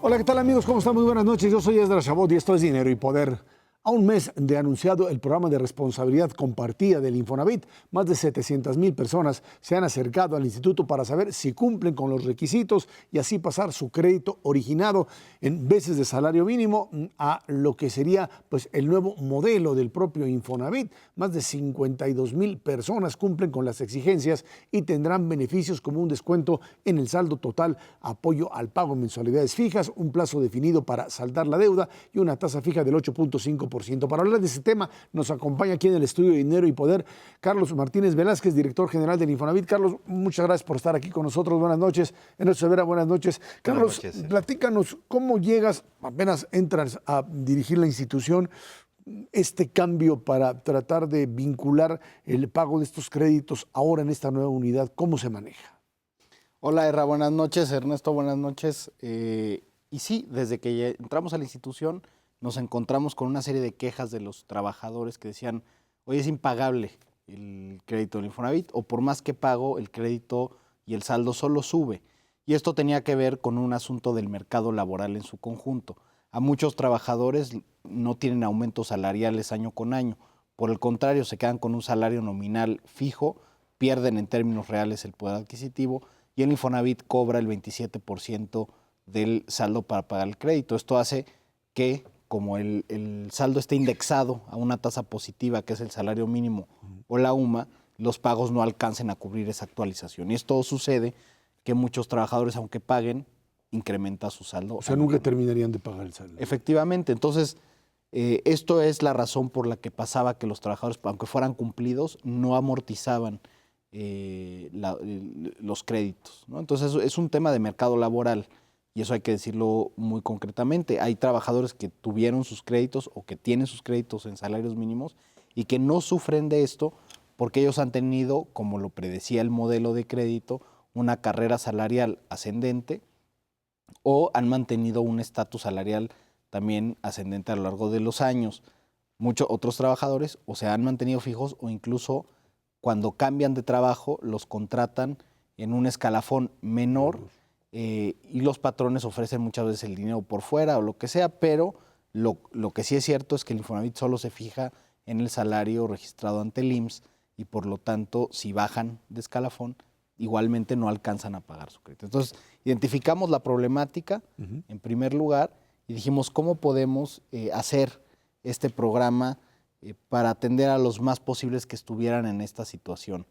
Hola, ¿qué tal amigos? ¿Cómo están? Muy buenas noches. Yo soy Esdras Chabot y esto es Dinero y Poder. A un mes de anunciado el programa de responsabilidad compartida del Infonavit, más de 700,000 personas se han acercado al instituto para saber si cumplen con los requisitos y así pasar su crédito originado en veces de salario mínimo a lo que sería pues, el nuevo modelo del propio Infonavit. Más de 52,000 personas cumplen con las exigencias y tendrán beneficios como un descuento en el saldo total, apoyo al pago en mensualidades fijas, un plazo definido para saldar la deuda y una tasa fija del 8.5%. Para hablar de ese tema, nos acompaña aquí en el estudio de Dinero y Poder Carlos Martínez Velázquez, director general del Infonavit. Carlos, muchas gracias por estar aquí con nosotros. Buenas noches. Ernesto Severa, buenas noches. Carlos, buenas noches. Platícanos cómo llegas, apenas entras a dirigir la institución, este cambio para tratar de vincular el pago de estos créditos ahora en esta nueva unidad. ¿Cómo se maneja? Hola, Erra, buenas noches. Ernesto, buenas noches. Y sí, desde que ya entramos a la institución nos encontramos con una serie de quejas de los trabajadores que decían, oye, es impagable el crédito del Infonavit, o por más que pago, el crédito y el saldo solo sube. Y esto tenía que ver con un asunto del mercado laboral en su conjunto. A muchos trabajadores no tienen aumentos salariales año con año. Por el contrario, se quedan con un salario nominal fijo, pierden en términos reales el poder adquisitivo y el Infonavit cobra el 27% del saldo para pagar el crédito. Esto hace que, como el saldo esté indexado a una tasa positiva, que es el salario mínimo o la UMA, los pagos no alcancen a cubrir esa actualización. Y esto sucede que muchos trabajadores, aunque paguen, incrementa su saldo. O sea, nunca terminarían de pagar el saldo. Efectivamente. Entonces, esto es la razón por la que pasaba que los trabajadores, aunque fueran cumplidos, no amortizaban los créditos, ¿no? Entonces, es un tema de mercado laboral. Y eso hay que decirlo muy concretamente. Hay trabajadores que tuvieron sus créditos o que tienen sus créditos en salarios mínimos y que no sufren de esto porque ellos han tenido, como lo predecía el modelo de crédito, una carrera salarial ascendente o han mantenido un estatus salarial también ascendente a lo largo de los años. Muchos otros trabajadores o se han mantenido fijos o incluso cuando cambian de trabajo los contratan en un escalafón menor. Y los patrones ofrecen muchas veces el dinero por fuera o lo que sea, pero lo que sí es cierto es que el Infonavit solo se fija en el salario registrado ante el IMSS y por lo tanto, si bajan de escalafón, igualmente no alcanzan a pagar su crédito. Entonces, identificamos la problemática en primer lugar y dijimos, ¿cómo podemos hacer este programa para atender a los más posibles que estuvieran en esta situación?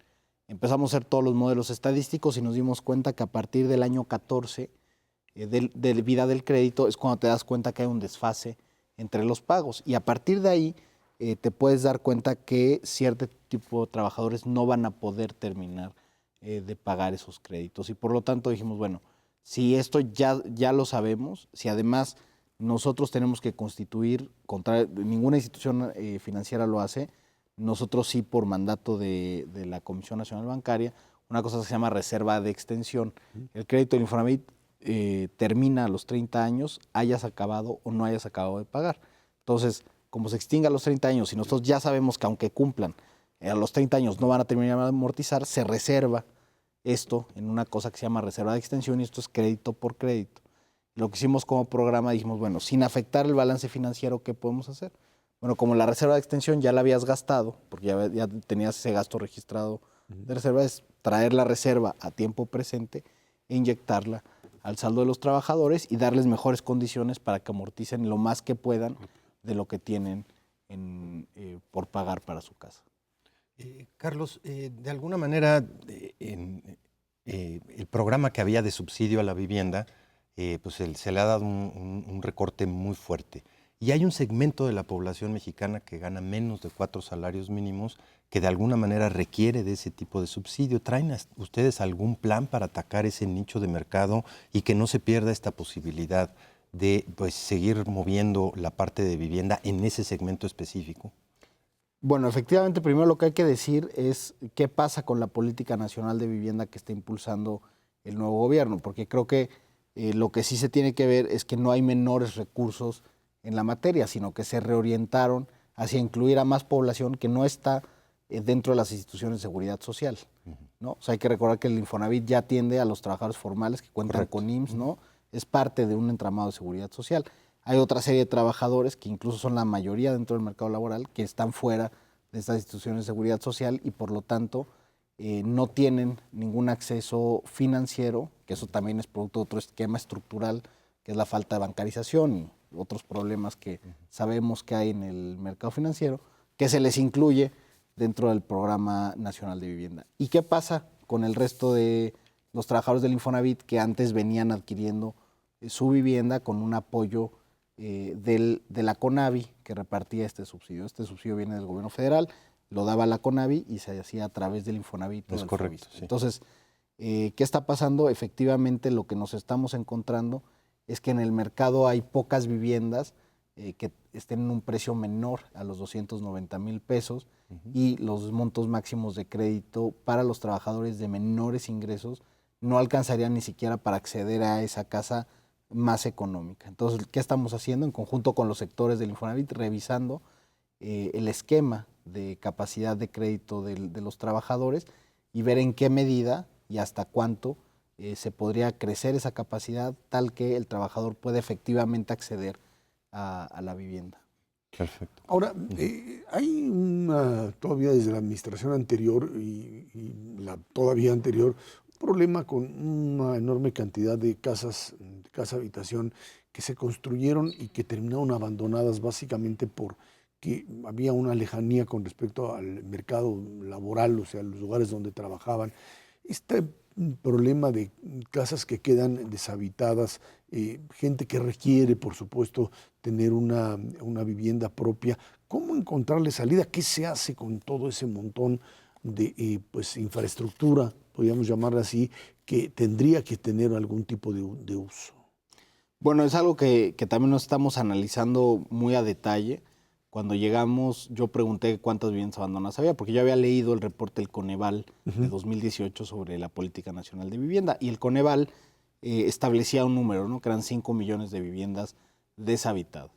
Empezamos a hacer todos los modelos estadísticos y nos dimos cuenta que a partir del año 14 de vida del crédito es cuando te das cuenta que hay un desfase entre los pagos. Y a partir de ahí te puedes dar cuenta que cierto tipo de trabajadores no van a poder terminar de pagar esos créditos. Y por lo tanto dijimos, bueno, si esto ya lo sabemos, si además nosotros tenemos que constituir, ninguna institución financiera lo hace, nosotros sí, por mandato de la Comisión Nacional Bancaria, una cosa que se llama reserva de extensión. El crédito del Infonavit termina a los 30 años, hayas acabado o no hayas acabado de pagar. Entonces, como se extinga a los 30 años y nosotros ya sabemos que aunque cumplan, a los 30 años no van a terminar de amortizar, se reserva esto en una cosa que se llama reserva de extensión y esto es crédito por crédito. Lo que hicimos como programa, dijimos, bueno, sin afectar el balance financiero, ¿qué podemos hacer? Bueno, como la reserva de extensión ya la habías gastado, porque ya tenías ese gasto registrado de reserva, es traer la reserva a tiempo presente e inyectarla al saldo de los trabajadores y darles mejores condiciones para que amorticen lo más que puedan de lo que tienen por pagar para su casa. Carlos, de alguna manera, el programa que había de subsidio a la vivienda, pues se le ha dado un recorte muy fuerte. Y hay un segmento de la población mexicana que gana menos de 4 salarios mínimos que de alguna manera requiere de ese tipo de subsidio. ¿Traen ustedes algún plan para atacar ese nicho de mercado y que no se pierda esta posibilidad de pues, seguir moviendo la parte de vivienda en ese segmento específico? Bueno, efectivamente, primero lo que hay que decir es qué pasa con la política nacional de vivienda que está impulsando el nuevo gobierno, porque creo que lo que sí se tiene que ver es que no hay menores recursos en la materia, sino que se reorientaron hacia incluir a más población que no está dentro de las instituciones de seguridad social, ¿no? O sea, hay que recordar que el Infonavit ya atiende a los trabajadores formales que cuentan con IMSS, ¿no? es parte de un entramado de seguridad social. Hay otra serie de trabajadores que incluso son la mayoría dentro del mercado laboral que están fuera de estas instituciones de seguridad social y por lo tanto no tienen ningún acceso financiero, que eso también es producto de otro esquema estructural, que es la falta de bancarización y otros problemas que sabemos que hay en el mercado financiero, que se les incluye dentro del Programa Nacional de Vivienda. ¿Y qué pasa con el resto de los trabajadores del Infonavit que antes venían adquiriendo su vivienda con un apoyo de la CONAVI que repartía este subsidio? Este subsidio viene del gobierno federal, lo daba la CONAVI y se hacía a través del Infonavit. Es correcto. Sí. Entonces, ¿qué está pasando? Efectivamente, lo que nos estamos encontrando es que en el mercado hay pocas viviendas que estén en un precio menor a los 290,000 pesos y los montos máximos de crédito para los trabajadores de menores ingresos no alcanzarían ni siquiera para acceder a esa casa más económica. Entonces, ¿qué estamos haciendo? En conjunto con los sectores del Infonavit, revisando el esquema de capacidad de crédito de los trabajadores y ver en qué medida y hasta cuánto se podría crecer esa capacidad tal que el trabajador pueda efectivamente acceder a la vivienda. Perfecto. Ahora, hay todavía desde la administración anterior y la todavía anterior, un problema con una enorme cantidad de casas, casa habitación, que se construyeron y que terminaron abandonadas básicamente porque había una lejanía con respecto al mercado laboral, o sea, los lugares donde trabajaban. Este problema de casas que quedan deshabitadas, gente que requiere, por supuesto, tener una vivienda propia. ¿Cómo encontrarle salida? ¿Qué se hace con todo ese montón de pues, infraestructura, podríamos llamarla así, que tendría que tener algún tipo de uso? Bueno, es algo que también nos estamos analizando muy a detalle. Cuando llegamos, yo pregunté cuántas viviendas abandonadas había, porque yo había leído el reporte del Coneval de 2018 sobre la Política Nacional de Vivienda, y el Coneval establecía un número, ¿no? Que eran 5 millones de viviendas deshabitadas.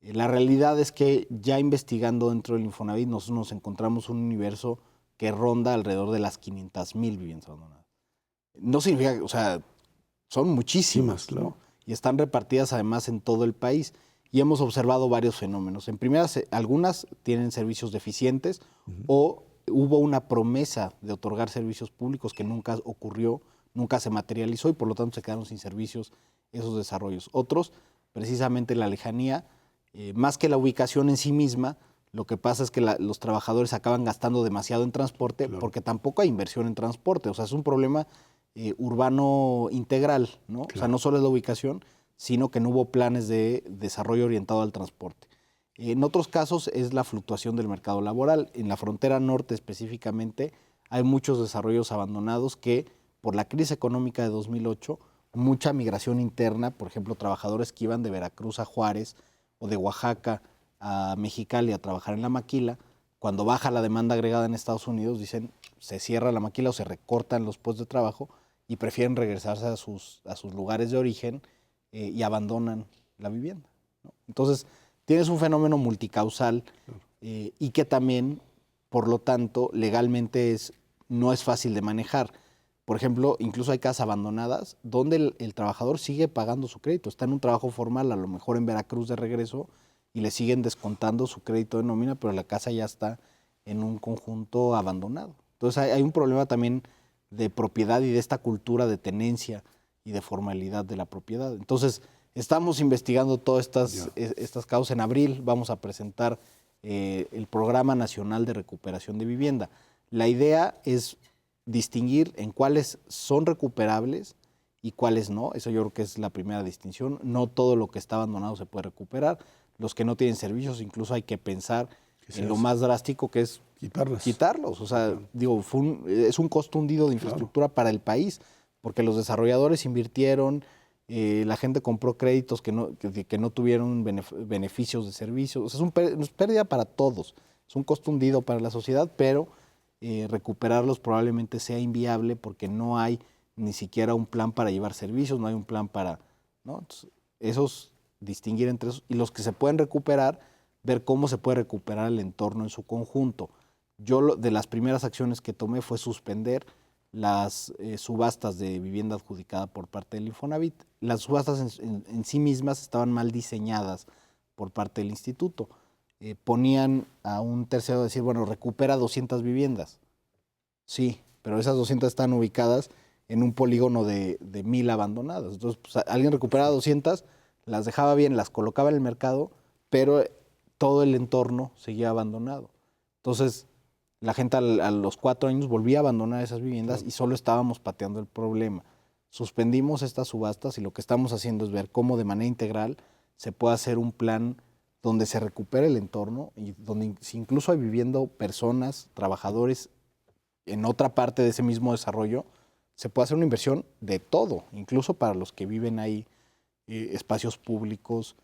La realidad es que ya investigando dentro del Infonavit, nosotros nos encontramos un universo que ronda alrededor de las 500,000 viviendas abandonadas. No significa, o sea, son muchísimas, claro. ¿no? Y están repartidas además en todo el país. Y hemos observado varios fenómenos. En primera, algunas tienen servicios deficientes o hubo una promesa de otorgar servicios públicos que nunca ocurrió, nunca se materializó y por lo tanto se quedaron sin servicios esos desarrollos. Otros, precisamente la lejanía, más que la ubicación en sí misma, lo que pasa es que los trabajadores acaban gastando demasiado en transporte porque tampoco hay inversión en transporte. O sea, es un problema urbano integral, ¿no? O sea, no solo es la ubicación, sino que no hubo planes de desarrollo orientado al transporte. En otros casos es la fluctuación del mercado laboral. En la frontera norte específicamente hay muchos desarrollos abandonados que por la crisis económica de 2008, mucha migración interna, por ejemplo, trabajadores que iban de Veracruz a Juárez o de Oaxaca a Mexicali a trabajar en la maquila, cuando baja la demanda agregada en Estados Unidos, dicen, se cierra la maquila o se recortan los puestos de trabajo y prefieren regresarse a sus lugares de origen y abandonan la vivienda, ¿no? Entonces, tienes un fenómeno multicausal y que también, por lo tanto, legalmente no es fácil de manejar. Por ejemplo, incluso hay casas abandonadas donde el trabajador sigue pagando su crédito. Está en un trabajo formal, a lo mejor en Veracruz de regreso, y le siguen descontando su crédito de nómina, pero la casa ya está en un conjunto abandonado. Entonces, hay un problema también de propiedad y de esta cultura de tenencia y de formalidad de la propiedad. Entonces, estamos investigando todas estas causas. En abril vamos a presentar el Programa Nacional de Recuperación de Vivienda. La idea es distinguir en cuáles son recuperables y cuáles no. Eso yo creo que es la primera distinción. No todo lo que está abandonado se puede recuperar. Los que no tienen servicios, incluso hay que pensar en lo más drástico, que es quitarlos. O sea, digo, es un costo hundido de infraestructura para el país, porque los desarrolladores invirtieron, la gente compró créditos que no tuvieron beneficios de servicios. O sea, es pérdida para todos. Es un costo hundido para la sociedad, pero recuperarlos probablemente sea inviable porque no hay ni siquiera un plan para llevar servicios, no hay un plan para, ¿no? Entonces, distinguir entre esos y los que se pueden recuperar, ver cómo se puede recuperar el entorno en su conjunto. Yo de las primeras acciones que tomé fue suspender las subastas de vivienda adjudicada por parte del Infonavit. Las subastas en sí mismas estaban mal diseñadas por parte del instituto. Ponían a un tercero a decir, bueno, recupera 200 viviendas. Sí, pero esas 200 están ubicadas en un polígono de 1,000 abandonadas. Entonces, pues, alguien recuperaba 200, las dejaba bien, las colocaba en el mercado, pero todo el entorno seguía abandonado. Entonces, la gente a los 4 años volvía a abandonar esas viviendas y solo estábamos pateando el problema. Suspendimos estas subastas y lo que estamos haciendo es ver cómo de manera integral se puede hacer un plan donde se recupere el entorno y donde si incluso hay viviendo personas, trabajadores en otra parte de ese mismo desarrollo, se puede hacer una inversión de todo, incluso para los que viven ahí, espacios públicos,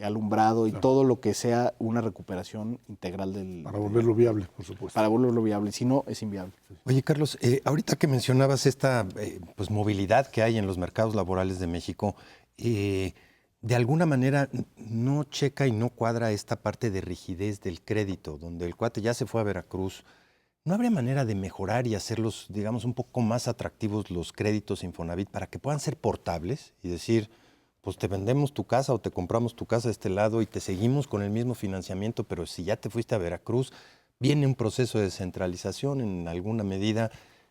alumbrado y todo lo que sea una recuperación integral del... Para volverlo viable, por supuesto. Para volverlo viable, si no, es inviable. Oye, Carlos, ahorita que mencionabas esta pues, movilidad que hay en los mercados laborales de México, de alguna manera no checa y no cuadra esta parte de rigidez del crédito, donde el cuate ya se fue a Veracruz. ¿No habría manera de mejorar y hacerlos, digamos, un poco más atractivos los créditos Infonavit para que puedan ser portables y decir, pues te vendemos tu casa o te compramos tu casa de este lado y te seguimos con el mismo financiamiento, pero si ya te fuiste a Veracruz, viene un proceso de descentralización en alguna medida?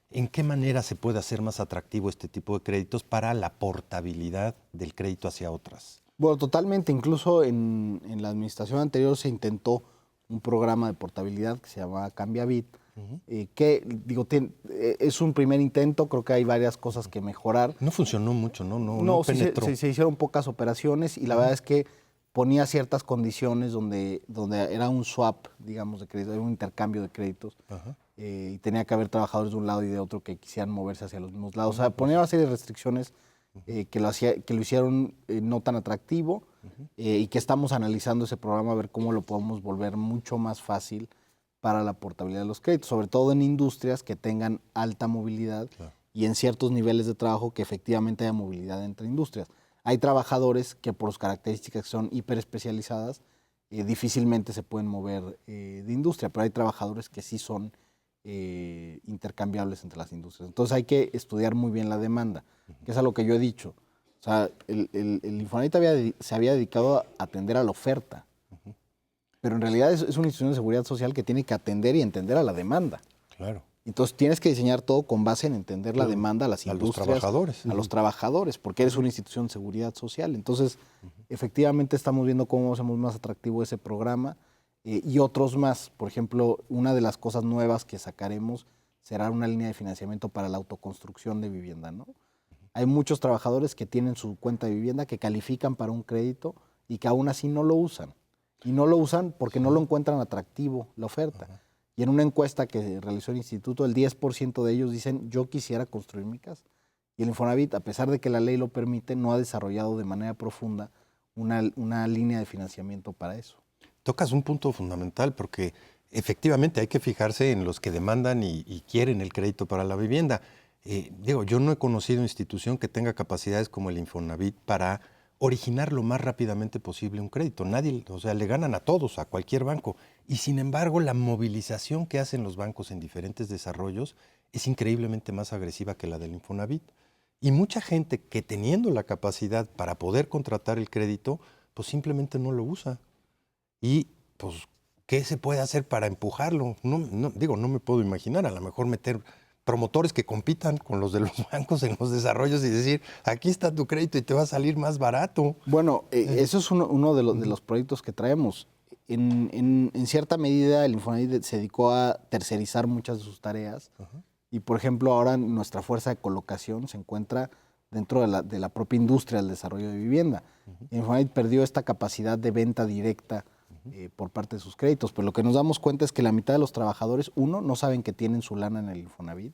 ¿En qué manera se puede hacer más atractivo este tipo de créditos para la portabilidad del crédito hacia otras? Bueno, totalmente. Incluso en la administración anterior se intentó un programa de portabilidad que se llamaba CambiaBit, que digo, es un primer intento, creo que hay varias cosas que mejorar. No funcionó mucho, ¿no? No penetró. Se hicieron pocas operaciones y la verdad es que ponía ciertas condiciones donde era un swap, digamos, de crédito, era un intercambio de créditos. Y tenía que haber trabajadores de un lado y de otro que quisieran moverse hacia los mismos lados. O sea, ponía una serie de restricciones que lo hicieron no tan atractivo y que estamos analizando ese programa a ver cómo lo podemos volver mucho más fácil para la portabilidad de los créditos, sobre todo en industrias que tengan alta movilidad y en ciertos niveles de trabajo que efectivamente haya movilidad entre industrias. Hay trabajadores que por sus características que son hiperespecializadas difícilmente se pueden mover de industria, pero hay trabajadores que sí son intercambiables entre las industrias. Entonces hay que estudiar muy bien la demanda, que es a lo que yo he dicho. O sea, el Infonavit se había dedicado a atender a la oferta, pero en realidad es una institución de seguridad social que tiene que atender y entender a la demanda. Claro. Entonces tienes que diseñar todo con base en entender la demanda a las industrias, a los trabajadores, porque eres una institución de seguridad social. Entonces, efectivamente estamos viendo cómo hacemos más atractivo ese programa y otros más. Por ejemplo, una de las cosas nuevas que sacaremos será una línea de financiamiento para la autoconstrucción de vivienda, ¿no? Hay muchos trabajadores que tienen su cuenta de vivienda, que califican para un crédito y que aún así no lo usan. Y no lo usan porque no lo encuentran atractivo la oferta. Y en una encuesta que realizó el instituto, el 10% de ellos dicen, yo quisiera construir mi casa. Y el Infonavit, a pesar de que la ley lo permite, no ha desarrollado de manera profunda una línea de financiamiento para eso. Tocas un punto fundamental porque efectivamente hay que fijarse en los que demandan y quieren el crédito para la vivienda. Yo no he conocido institución que tenga capacidades como el Infonavit para originar lo más rápidamente posible un crédito. Nadie, o sea, le ganan a todos, a cualquier banco. Y sin embargo, la movilización que hacen los bancos en diferentes desarrollos es increíblemente más agresiva que la del Infonavit. Y mucha gente que teniendo la capacidad para poder contratar el crédito, pues simplemente no lo usa. Y pues, ¿qué se puede hacer para empujarlo? No me puedo imaginar, a lo mejor meter promotores que compitan con los de los bancos en los desarrollos y decir, aquí está tu crédito y te va a salir más barato. Bueno, eso es uno de los proyectos que traemos. En cierta medida, el Infonavit se dedicó a tercerizar muchas de sus tareas y, por ejemplo, ahora nuestra fuerza de colocación se encuentra dentro de la propia industria del desarrollo de vivienda. El Infonavit perdió esta capacidad de venta directa por parte de sus créditos, pero lo que nos damos cuenta es que la mitad de los trabajadores, no saben que tienen su lana en el Infonavit,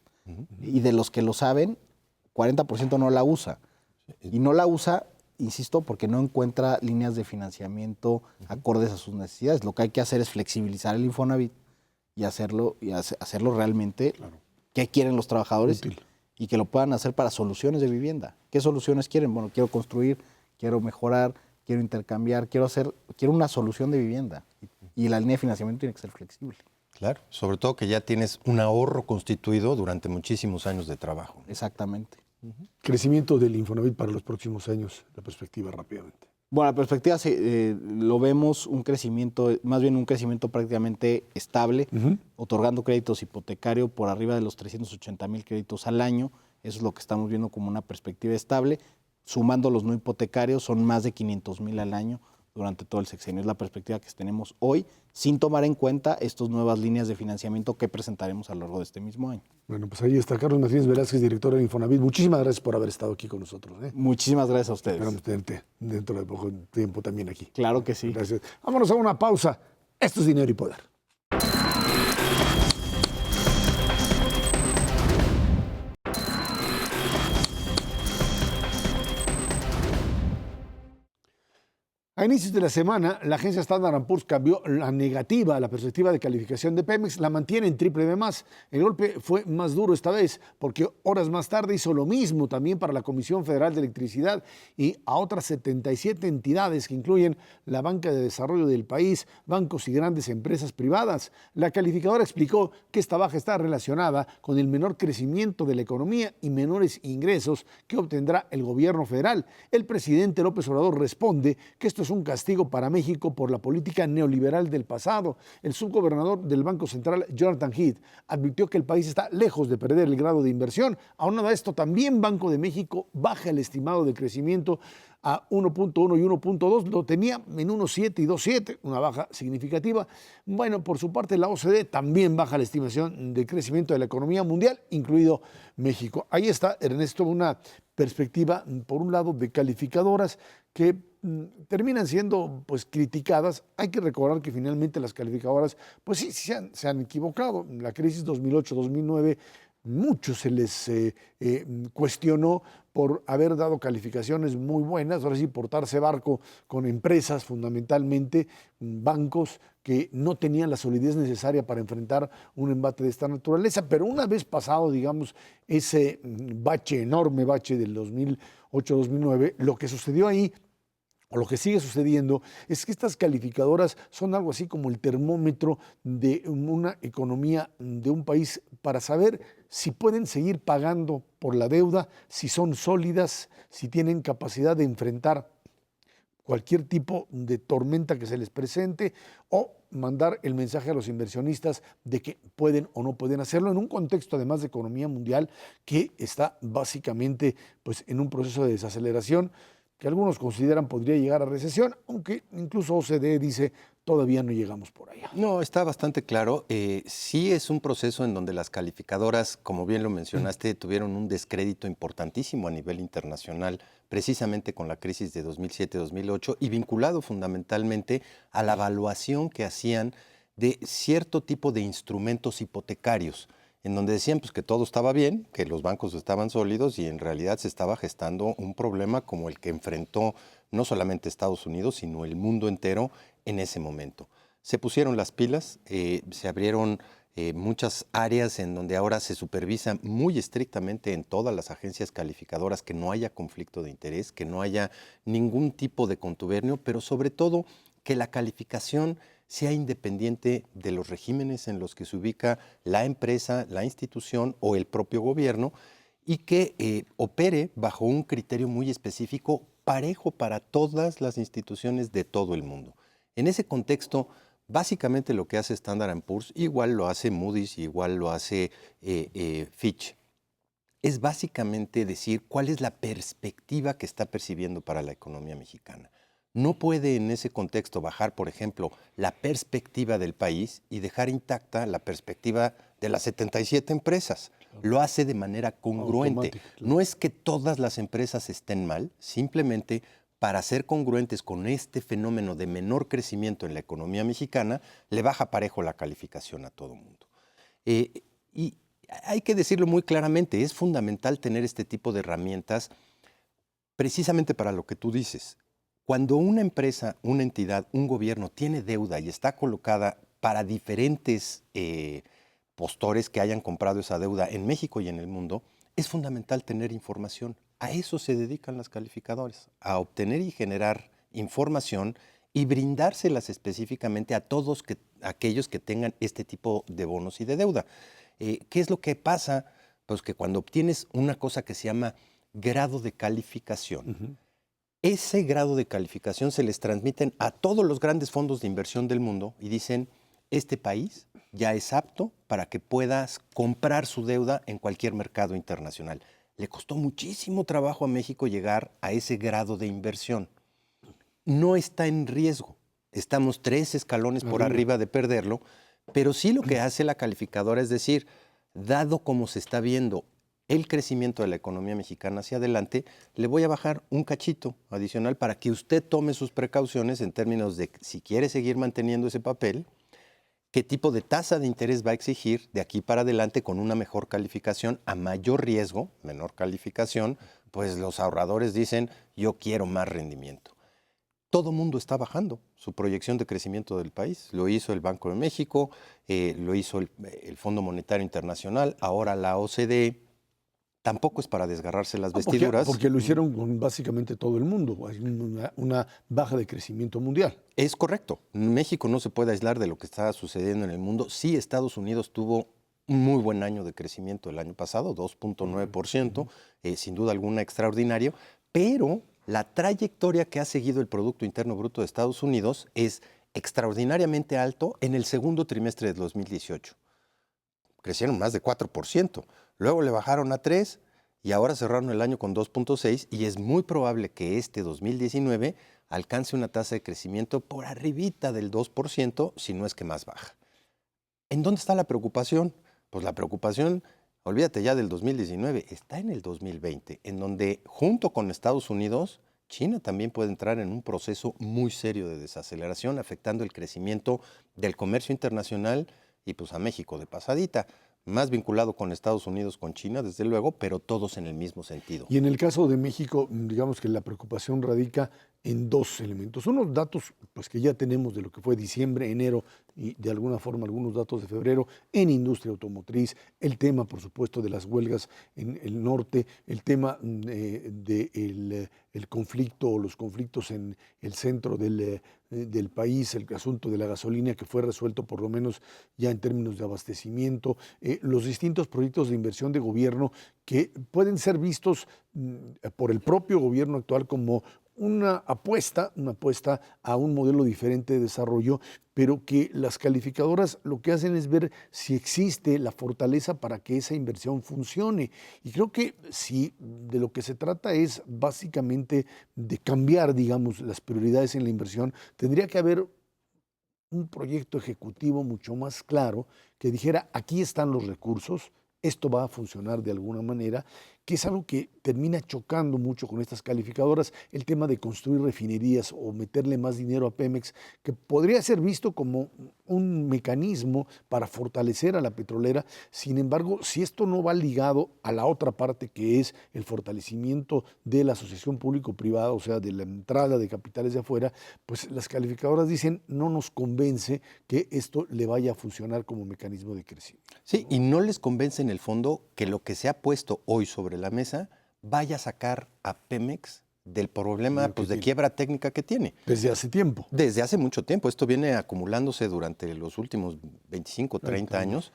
y de los que lo saben, 40% no la usa. Y no la usa, insisto, porque no encuentra líneas de financiamiento acordes a sus necesidades. Lo que hay que hacer es flexibilizar el Infonavit y hacerlo realmente qué quieren los trabajadores y que lo puedan hacer para soluciones de vivienda. ¿Qué soluciones quieren? Bueno, quiero construir, quiero mejorar, quiero intercambiar, quiero una solución de vivienda y la línea de financiamiento tiene que ser flexible. Claro, sobre todo que ya tienes un ahorro constituido durante muchísimos años de trabajo. Exactamente. Crecimiento del Infonavit para los próximos años, la perspectiva rápidamente. Bueno, la perspectiva lo vemos un crecimiento, más bien un crecimiento prácticamente estable, otorgando créditos hipotecarios por arriba de los 380,000 créditos al año. Eso es lo que estamos viendo como una perspectiva estable. Sumando los no hipotecarios, son más de 500,000 al año durante todo el sexenio. Es la perspectiva que tenemos hoy, sin tomar en cuenta estas nuevas líneas de financiamiento que presentaremos a lo largo de este mismo año. Bueno, pues ahí está Carlos Martínez Velázquez, director del Infonavit. Muchísimas gracias por haber estado aquí con nosotros. Muchísimas gracias a ustedes. Esperamos tenerte dentro de poco tiempo también aquí. Claro que sí. Gracias. Vámonos a una pausa. Esto es Dinero y Poder. A inicios de la semana, la agencia Standard & Poor's cambió la negativa a la perspectiva de calificación de Pemex, la mantiene en BBB+. El golpe fue más duro esta vez porque horas más tarde hizo lo mismo también para la Comisión Federal de Electricidad y a otras 77 entidades que incluyen la Banca de Desarrollo del país, bancos y grandes empresas privadas. La calificadora explicó que esta baja está relacionada con el menor crecimiento de la economía y menores ingresos que obtendrá el gobierno federal. El presidente López Obrador responde que esto es un castigo para México por la política neoliberal del pasado. El subgobernador del Banco Central, Jonathan Heath, advirtió que el país está lejos de perder el grado de inversión. Aunado a esto, también Banco de México baja el estimado de crecimiento a 1.1 y 1.2, lo tenía en 1.7 y 2.7, una baja significativa. Bueno, por su parte, la OCDE también baja la estimación de crecimiento de la economía mundial, incluido México. Ahí está, Ernesto, una perspectiva, por un lado, de calificadoras que terminan siendo pues criticadas. Hay que recordar que finalmente las calificadoras pues sí se han equivocado. En la crisis 2008-2009 mucho se les cuestionó por haber dado calificaciones muy buenas, ahora sí portarse barco con empresas fundamentalmente, bancos que no tenían la solidez necesaria para enfrentar un embate de esta naturaleza, pero una vez pasado, digamos, ese enorme bache del 2008-2009, lo que sucedió ahí o lo que sigue sucediendo es que estas calificadoras son algo así como el termómetro de una economía de un país para saber si pueden seguir pagando por la deuda, si son sólidas, si tienen capacidad de enfrentar cualquier tipo de tormenta que se les presente o mandar el mensaje a los inversionistas de que pueden o no pueden hacerlo en un contexto además de economía mundial que está básicamente pues, en un proceso de desaceleración que algunos consideran podría llegar a recesión, aunque incluso OCDE dice todavía no llegamos por allá. No, está bastante claro. Sí es un proceso en donde las calificadoras, como bien lo mencionaste, tuvieron un descrédito importantísimo a nivel internacional, precisamente con la crisis de 2007-2008 y vinculado fundamentalmente a la evaluación que hacían de cierto tipo de instrumentos hipotecarios, en donde decían pues, que todo estaba bien, que los bancos estaban sólidos y en realidad se estaba gestando un problema como el que enfrentó no solamente Estados Unidos, sino el mundo entero en ese momento. Se pusieron las pilas, se abrieron muchas áreas en donde ahora se supervisa muy estrictamente en todas las agencias calificadoras que no haya conflicto de interés, que no haya ningún tipo de contubernio, pero sobre todo que la calificación sea independiente de los regímenes en los que se ubica la empresa, la institución o el propio gobierno y que opere bajo un criterio muy específico, parejo para todas las instituciones de todo el mundo. En ese contexto, básicamente lo que hace Standard & Poor's, igual lo hace Moody's, igual lo hace Fitch, es básicamente decir cuál es la perspectiva que está percibiendo para la economía mexicana. No puede en ese contexto bajar, por ejemplo, la perspectiva del país y dejar intacta la perspectiva de las 77 empresas. Lo hace de manera congruente. Claro. No es que todas las empresas estén mal, simplemente para ser congruentes con este fenómeno de menor crecimiento en la economía mexicana, le baja parejo la calificación a todo mundo. Y hay que decirlo muy claramente, es fundamental tener este tipo de herramientas precisamente para lo que tú dices. Cuando una empresa, una entidad, un gobierno tiene deuda y está colocada para diferentes postores que hayan comprado esa deuda en México y en el mundo, es fundamental tener información. A eso se dedican las calificadoras, a obtener y generar información y brindárselas específicamente a todos aquellos que tengan este tipo de bonos y de deuda. ¿Qué es lo que pasa? Pues que cuando obtienes una cosa que se llama grado de calificación, ese grado de calificación se les transmiten a todos los grandes fondos de inversión del mundo y dicen, este país ya es apto para que puedas comprar su deuda en cualquier mercado internacional. Le costó muchísimo trabajo a México llegar a ese grado de inversión. No está en riesgo. Estamos 3 escalones por arriba de perderlo, pero sí lo que hace la calificadora es decir, dado como se está viendo el crecimiento de la economía mexicana hacia adelante, le voy a bajar un cachito adicional para que usted tome sus precauciones en términos de si quiere seguir manteniendo ese papel, qué tipo de tasa de interés va a exigir de aquí para adelante con una mejor calificación, a mayor riesgo, menor calificación, pues los ahorradores dicen, yo quiero más rendimiento. Todo mundo está bajando su proyección de crecimiento del país. Lo hizo el Banco de México, lo hizo el Fondo Monetario Internacional, ahora la OCDE. Tampoco es para desgarrarse las vestiduras. Porque lo hicieron con básicamente todo el mundo. Hay una baja de crecimiento mundial. Es correcto. México no se puede aislar de lo que está sucediendo en el mundo. Sí, Estados Unidos tuvo un muy buen año de crecimiento el año pasado, 2.9%, sin duda alguna extraordinario, pero la trayectoria que ha seguido el Producto Interno Bruto de Estados Unidos es extraordinariamente alto en el segundo trimestre de 2018. Crecieron más de 4%. Luego le bajaron a 3% y ahora cerraron el año con 2.6% y es muy probable que este 2019 alcance una tasa de crecimiento por arribita del 2%, si no es que más baja. ¿En dónde está la preocupación? Pues la preocupación, olvídate ya del 2019, está en el 2020, en donde junto con Estados Unidos, China también puede entrar en un proceso muy serio de desaceleración, afectando el crecimiento del comercio internacional y pues a México de pasadita. Más vinculado con Estados Unidos, con China, desde luego, pero todos en el mismo sentido. Y en el caso de México, digamos que la preocupación radica en 2 elementos. Unos datos pues, que ya tenemos de lo que fue diciembre, enero y de alguna forma algunos datos de febrero en industria automotriz, el tema, por supuesto, de las huelgas en el norte, el tema el conflicto o los conflictos en el centro del país, el asunto de la gasolina que fue resuelto por lo menos ya en términos de abastecimiento, los distintos proyectos de inversión de gobierno que pueden ser vistos por el propio gobierno actual como una apuesta a un modelo diferente de desarrollo, pero que las calificadoras lo que hacen es ver si existe la fortaleza para que esa inversión funcione. Y creo que si de lo que se trata es básicamente de cambiar, digamos, las prioridades en la inversión, tendría que haber un proyecto ejecutivo mucho más claro que dijera, aquí están los recursos, esto va a funcionar de alguna manera, que es algo que termina chocando mucho con estas calificadoras, el tema de construir refinerías o meterle más dinero a Pemex, que podría ser visto como un mecanismo para fortalecer a la petrolera. Sin embargo, si esto no va ligado a la otra parte que es el fortalecimiento de la asociación público-privada, o sea, de la entrada de capitales de afuera, pues las calificadoras dicen, no nos convence que esto le vaya a funcionar como mecanismo de crecimiento. Sí, y no les convence en el fondo que lo que se ha puesto hoy sobre la mesa vaya a sacar a Pemex del problema de quiebra técnica que tiene. Desde hace tiempo. Desde hace mucho tiempo. Esto viene acumulándose durante los últimos 25, 30 años.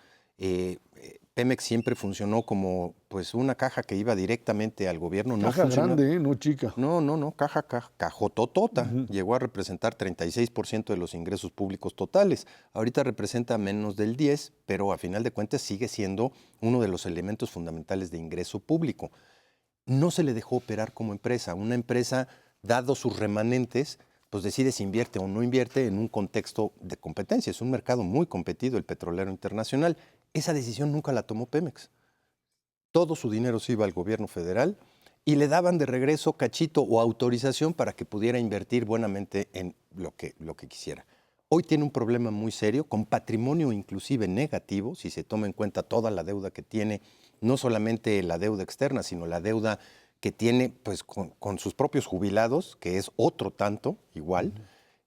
Pemex siempre funcionó como pues una caja que iba directamente al gobierno. Caja grande, no chica. No, cajototota. Llegó a representar 36% de los ingresos públicos totales. Ahorita representa menos del 10%, pero a final de cuentas sigue siendo uno de los elementos fundamentales de ingreso público. No se le dejó operar como empresa. Una empresa, dado sus remanentes, pues decide si invierte o no invierte en un contexto de competencia. Es un mercado muy competido, el petrolero internacional. Esa decisión nunca la tomó Pemex. Todo su dinero se iba al gobierno federal y le daban de regreso cachito o autorización para que pudiera invertir buenamente en lo que quisiera. Hoy tiene un problema muy serio, con patrimonio inclusive negativo, si se toma en cuenta toda la deuda que tiene, no solamente la deuda externa, sino la deuda que tiene pues, con sus propios jubilados, que es otro tanto, igual,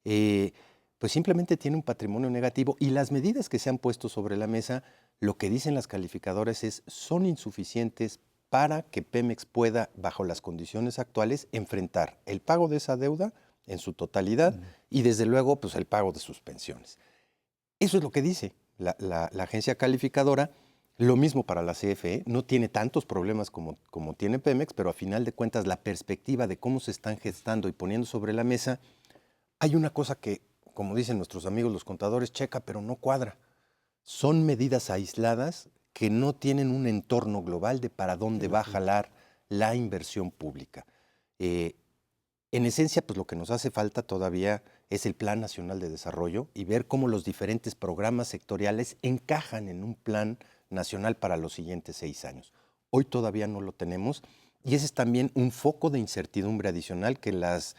pues simplemente tiene un patrimonio negativo y las medidas que se han puesto sobre la mesa, lo que dicen las calificadoras son insuficientes para que Pemex pueda, bajo las condiciones actuales, enfrentar el pago de esa deuda en su totalidad y desde luego pues el pago de sus pensiones. Eso es lo que dice la agencia calificadora. Lo mismo para la CFE, no tiene tantos problemas como tiene Pemex, pero a final de cuentas la perspectiva de cómo se están gestando y poniendo sobre la mesa, hay una cosa que, como dicen nuestros amigos los contadores, checa pero no cuadra. Son medidas aisladas que no tienen un entorno global de para dónde va a jalar la inversión pública. En esencia, pues lo que nos hace falta todavía es el Plan Nacional de Desarrollo y ver cómo los diferentes programas sectoriales encajan en un plan nacional para los siguientes 6 años. Hoy todavía no lo tenemos y ese es también un foco de incertidumbre adicional que las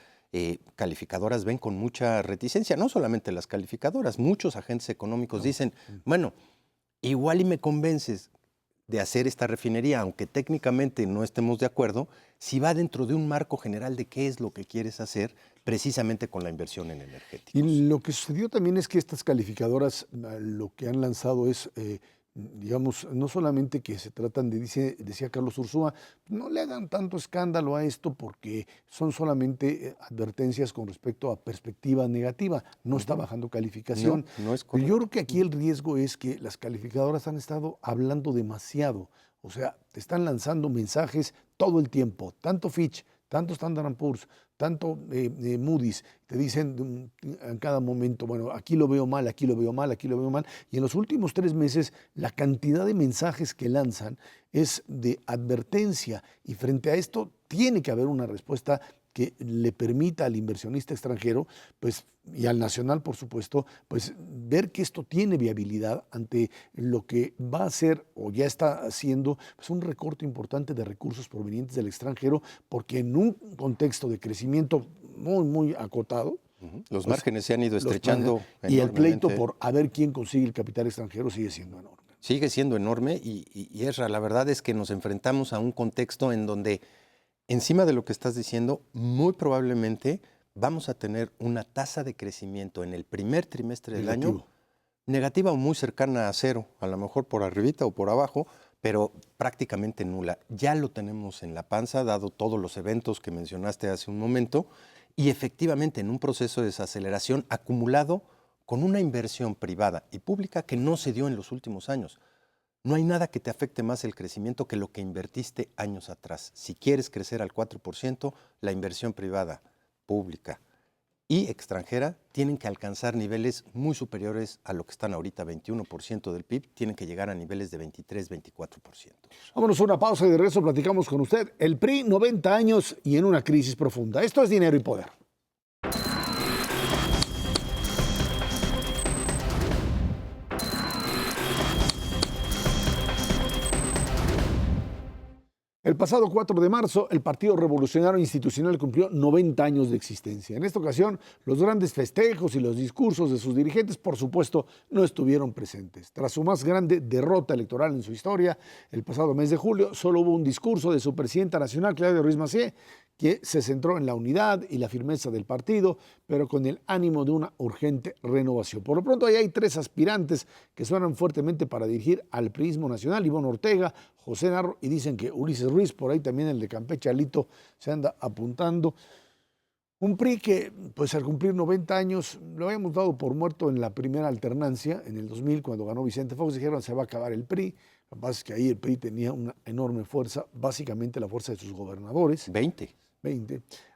calificadoras ven con mucha reticencia. No solamente las calificadoras, muchos agentes económicos dicen, bueno, igual y me convences de hacer esta refinería, aunque técnicamente no estemos de acuerdo, si va dentro de un marco general de qué es lo que quieres hacer precisamente con la inversión en energéticos. Y lo que sucedió también es que estas calificadoras lo que han lanzado es, digamos, no solamente que se tratan de, decía Carlos Ursúa, no le hagan tanto escándalo a esto porque son solamente advertencias con respecto a perspectiva negativa, no está bajando calificación. No es Pero correcto. yo creo que aquí el riesgo es que las calificadoras han estado hablando demasiado, o sea, te están lanzando mensajes todo el tiempo, tanto Fitch, tanto Standard & Poor's, tanto Moody's, te dicen en cada momento, bueno, aquí lo veo mal, aquí lo veo mal, aquí lo veo mal. Y en los últimos 3 meses, la cantidad de mensajes que lanzan es de advertencia. Y frente a esto, tiene que haber una respuesta que le permita al inversionista extranjero, pues, y al nacional, por supuesto, pues ver que esto tiene viabilidad ante lo que va a ser o ya está haciendo pues, un recorte importante de recursos provenientes del extranjero, porque en un contexto de crecimiento muy, muy acotado, Los pues, márgenes se han ido estrechando. y el pleito enormemente. por a ver quién consigue el capital extranjero sigue siendo enorme. Sigue siendo enorme y Ezra, la verdad es que nos enfrentamos a un contexto en donde encima de lo que estás diciendo, muy probablemente vamos a tener una tasa de crecimiento en el primer trimestre del año negativa o muy cercana a cero, a lo mejor por arribita o por abajo, pero prácticamente nula. Ya lo tenemos en la panza, dado todos los eventos que mencionaste hace un momento, y efectivamente en un proceso de desaceleración acumulado con una inversión privada y pública que no se dio en los últimos años. No hay nada que te afecte más el crecimiento que lo que invertiste años atrás. Si quieres crecer al 4%, la inversión privada, pública y extranjera tienen que alcanzar niveles muy superiores a lo que están ahorita, 21% del PIB, tienen que llegar a niveles de 23-24%. Vámonos a una pausa y de regreso platicamos con usted. El PRI, 90 años y en una crisis profunda. Esto es Dinero y Poder. El pasado 4 de marzo, el Partido Revolucionario Institucional cumplió 90 años de existencia. En esta ocasión, los grandes festejos y los discursos de sus dirigentes, por supuesto, no estuvieron presentes. Tras su más grande derrota electoral en su historia, el pasado mes de julio, solo hubo un discurso de su presidenta nacional, Claudia Ruiz Massieu, que se centró en la unidad y la firmeza del partido, pero con el ánimo de una urgente renovación. Por lo pronto, ahí hay 3 aspirantes que suenan fuertemente para dirigir al priismo nacional: Ivonne Ortega, José Narro, y dicen que Ulises Ruiz, por ahí también el de Campeche, Alito, se anda apuntando. Un PRI que, pues al cumplir 90 años, lo habíamos dado por muerto en la primera alternancia, en el 2000, cuando ganó Vicente Fox, dijeron se va a acabar el PRI. Lo que pasa es que ahí el PRI tenía una enorme fuerza, básicamente la fuerza de sus gobernadores. 20.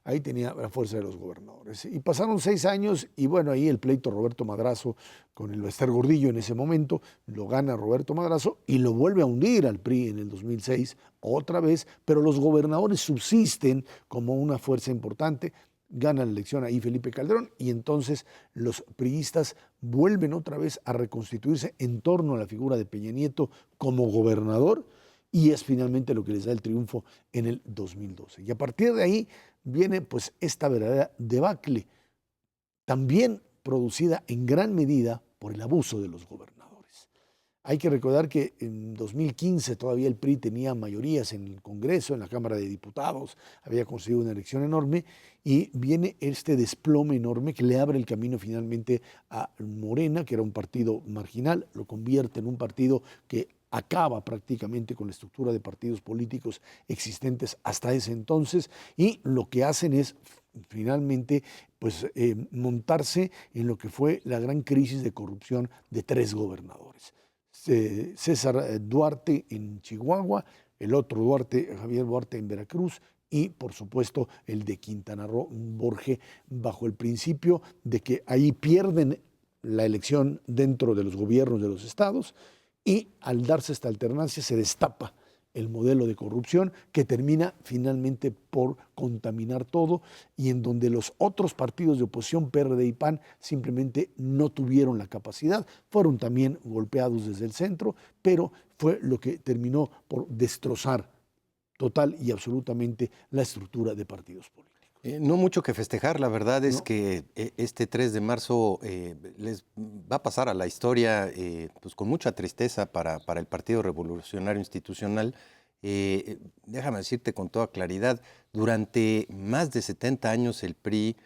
Ahí tenía la fuerza de los gobernadores. Y pasaron 6 años y bueno, ahí el pleito Roberto Madrazo con el Bester Gordillo en ese momento, lo gana Roberto Madrazo y lo vuelve a hundir al PRI en el 2006 otra vez, pero los gobernadores subsisten como una fuerza importante. Gana la elección ahí Felipe Calderón y entonces los priistas vuelven otra vez a reconstituirse en torno a la figura de Peña Nieto como gobernador, y es finalmente lo que les da el triunfo en el 2012. Y a partir de ahí viene pues esta verdadera debacle, también producida en gran medida por el abuso de los gobernadores. Hay que recordar que en 2015 todavía el PRI tenía mayorías en el Congreso, en la Cámara de Diputados, había conseguido una elección enorme y viene este desplome enorme que le abre el camino finalmente a Morena, que era un partido marginal, lo convierte en un partido que acaba prácticamente con la estructura de partidos políticos existentes hasta ese entonces, y lo que hacen es finalmente pues, montarse en lo que fue la gran crisis de corrupción de 3 gobernadores. César Duarte en Chihuahua, el otro Duarte, Javier Duarte en Veracruz, y por supuesto el de Quintana Roo, Borge, bajo el principio de que ahí pierden la elección dentro de los gobiernos de los estados y al darse esta alternancia se destapa el modelo de corrupción que termina finalmente por contaminar todo y en donde los otros partidos de oposición, PRD y PAN, simplemente no tuvieron la capacidad, fueron también golpeados desde el centro, pero fue lo que terminó por destrozar total y absolutamente la estructura de partidos políticos. No mucho que festejar, la verdad es que este 3 de marzo les va a pasar a la historia pues con mucha tristeza para el Partido Revolucionario Institucional. Déjame decirte con toda claridad, durante más de 70 años el PRI